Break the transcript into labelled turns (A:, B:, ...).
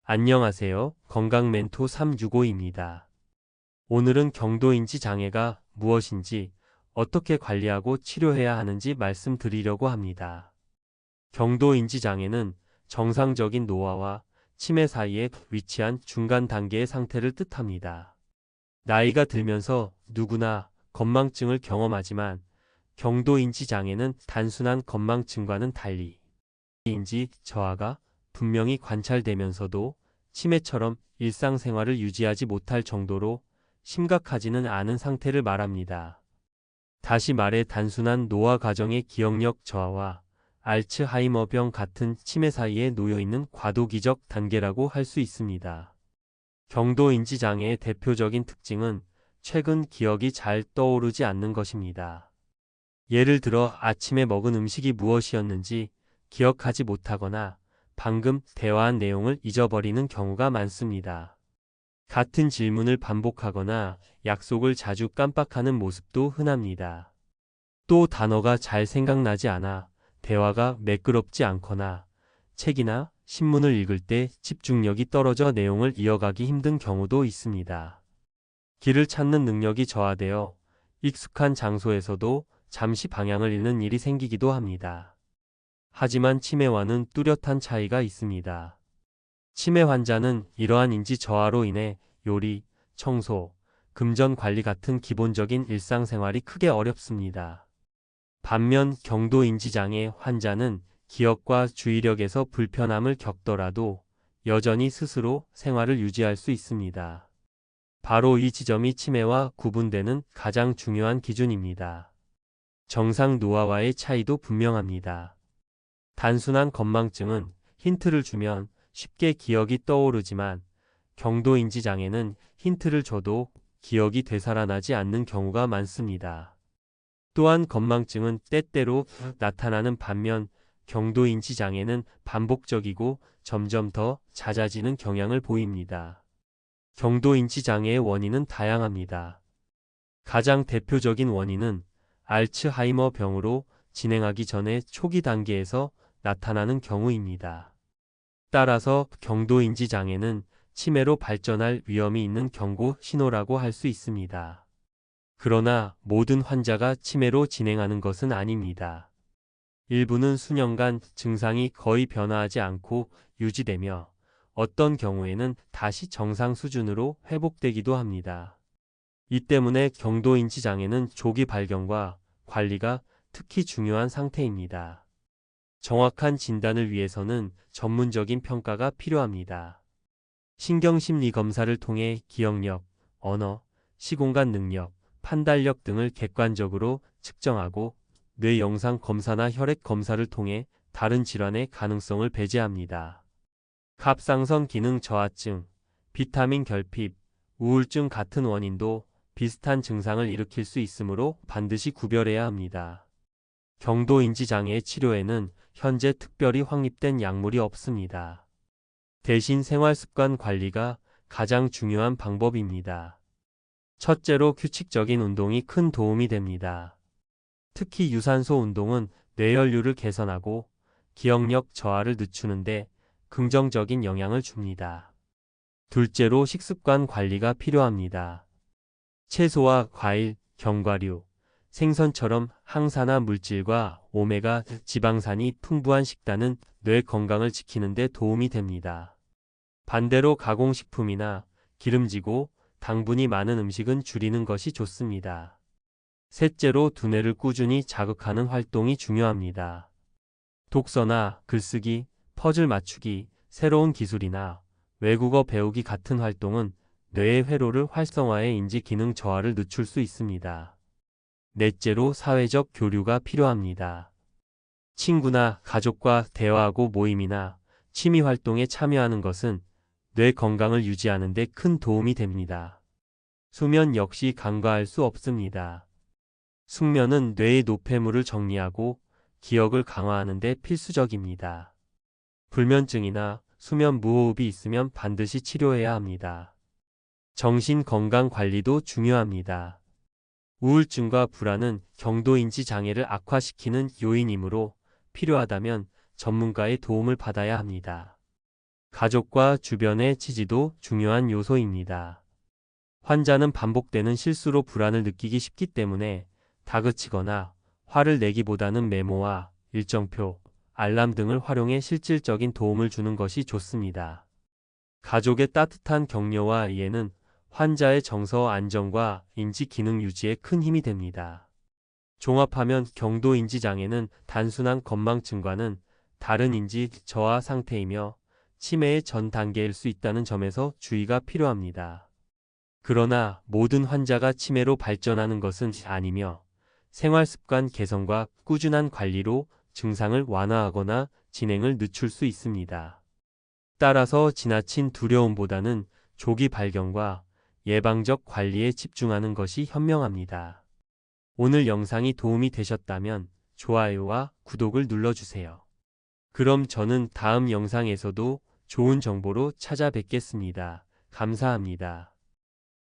A: 안녕하세요. 건강멘토 365입니다. 오늘은 경도인지 장애가 무엇인지, 어떻게 관리하고 치료해야 하는지 말씀드리려고 합니다. 경도인지 장애는 정상적인 노화와 치매 사이에 위치한 중간 단계의 상태를 뜻합니다. 나이가 들면서 누구나 건망증을 경험하지만 경도인지 장애는 단순한 건망증과는 달리 인지 저하가 분명히 관찰되면서도 치매처럼 일상생활을 유지하지 못할 정도로 심각하지는 않은 상태를 말합니다. 다시 말해 단순한 노화 과정의 기억력 저하와 알츠하이머병 같은 치매 사이에 놓여있는 과도기적 단계라고 할 수 있습니다. 경도인지 장애의 대표적인 특징은 최근 기억이 잘 떠오르지 않는 것입니다. 예를 들어 아침에 먹은 음식이 무엇이었는지 기억하지 못하거나 방금 대화한 내용을 잊어버리는 경우가 많습니다. 같은 질문을 반복하거나 약속을 자주 깜빡하는 모습도 흔합니다. 또 단어가 잘 생각나지 않아 대화가 매끄럽지 않거나 책이나 신문을 읽을 때 집중력이 떨어져 내용을 이어가기 힘든 경우도 있습니다. 길을 찾는 능력이 저하되어 익숙한 장소에서도 잠시 방향을 잃는 일이 생기기도 합니다. 하지만 치매와는 뚜렷한 차이가 있습니다. 치매 환자는 이러한 인지 저하로 인해 요리, 청소, 금전 관리 같은 기본적인 일상생활이 크게 어렵습니다. 반면 경도인지 장애 환자는 기억과 주의력에서 불편함을 겪더라도 여전히 스스로 생활을 유지할 수 있습니다. 바로 이 지점이 치매와 구분되는 가장 중요한 기준입니다. 정상 노화와의 차이도 분명합니다. 단순한 건망증은 힌트를 주면 쉽게 기억이 떠오르지만 경도인지 장애는 힌트를 줘도 기억이 되살아나지 않는 경우가 많습니다. 또한 건망증은 때때로 나타나는 반면 경도인지 장애는 반복적이고 점점 더 잦아지는 경향을 보입니다. 경도인지 장애의 원인은 다양합니다. 가장 대표적인 원인은 알츠하이머 병으로 진행하기 전에 초기 단계에서 나타나는 경우입니다. 따라서 경도인지 장애는 치매로 발전할 위험이 있는 경고 신호라고 할 수 있습니다. 그러나 모든 환자가 치매로 진행하는 것은 아닙니다. 일부는 수년간 증상이 거의 변화하지 않고 유지되며 어떤 경우에는 다시 정상 수준으로 회복되기도 합니다. 이 때문에 경도인지 장애는 조기 발견과 관리가 특히 중요한 상태입니다. 정확한 진단을 위해서는 전문적인 평가가 필요합니다. 신경심리 검사를 통해 기억력, 언어, 시공간 능력, 판단력 등을 객관적으로 측정하고 뇌 영상 검사나 혈액 검사를 통해 다른 질환의 가능성을 배제합니다. 갑상선 기능 저하증, 비타민 결핍, 우울증 같은 원인도 비슷한 증상을 일으킬 수 있으므로 반드시 구별해야 합니다. 경도인지 장애의 치료에는 현재 특별히 확립된 약물이 없습니다. 대신 생활습관 관리가 가장 중요한 방법입니다. 첫째로 규칙적인 운동이 큰 도움이 됩니다. 특히 유산소 운동은 뇌혈류를 개선하고 기억력 저하를 늦추는데 긍정적인 영향을 줍니다. 둘째로 식습관 관리가 필요합니다. 채소와 과일, 견과류, 생선처럼 항산화 물질과 오메가 지방산이 풍부한 식단은 뇌 건강을 지키는 데 도움이 됩니다. 반대로 가공식품이나 기름지고 당분이 많은 음식은 줄이는 것이 좋습니다. 셋째로 두뇌를 꾸준히 자극하는 활동이 중요합니다. 독서나 글쓰기, 퍼즐 맞추기, 새로운 기술이나 외국어 배우기 같은 활동은 뇌의 회로를 활성화해 인지 기능 저하를 늦출 수 있습니다. 넷째로 사회적 교류가 필요합니다. 친구나 가족과 대화하고 모임이나 취미 활동에 참여하는 것은 뇌 건강을 유지하는 데 큰 도움이 됩니다. 수면 역시 간과할 수 없습니다. 숙면은 뇌의 노폐물을 정리하고 기억을 강화하는 데 필수적입니다. 불면증이나 수면 무호흡이 있으면 반드시 치료해야 합니다. 정신 건강 관리도 중요합니다. 우울증과 불안은 경도인지 장애를 악화시키는 요인이므로 필요하다면 전문가의 도움을 받아야 합니다. 가족과 주변의 지지도 중요한 요소입니다. 환자는 반복되는 실수로 불안을 느끼기 쉽기 때문에 다그치거나 화를 내기보다는 메모와 일정표, 알람 등을 활용해 실질적인 도움을 주는 것이 좋습니다. 가족의 따뜻한 격려와 이해는 환자의 정서 안정과 인지 기능 유지에 큰 힘이 됩니다. 종합하면 경도인지 장애는 단순한 건망증과는 다른 인지 저하 상태이며 치매의 전 단계일 수 있다는 점에서 주의가 필요합니다. 그러나 모든 환자가 치매로 발전하는 것은 아니며 생활습관 개선과 꾸준한 관리로 증상을 완화하거나 진행을 늦출 수 있습니다. 따라서 지나친 두려움보다는 조기 발견과 예방적 관리에 집중하는 것이 현명합니다. 오늘 영상이 도움이 되셨다면 좋아요와 구독을 눌러주세요. 그럼 저는 다음 영상에서도 좋은 정보로 찾아뵙겠습니다. 감사합니다.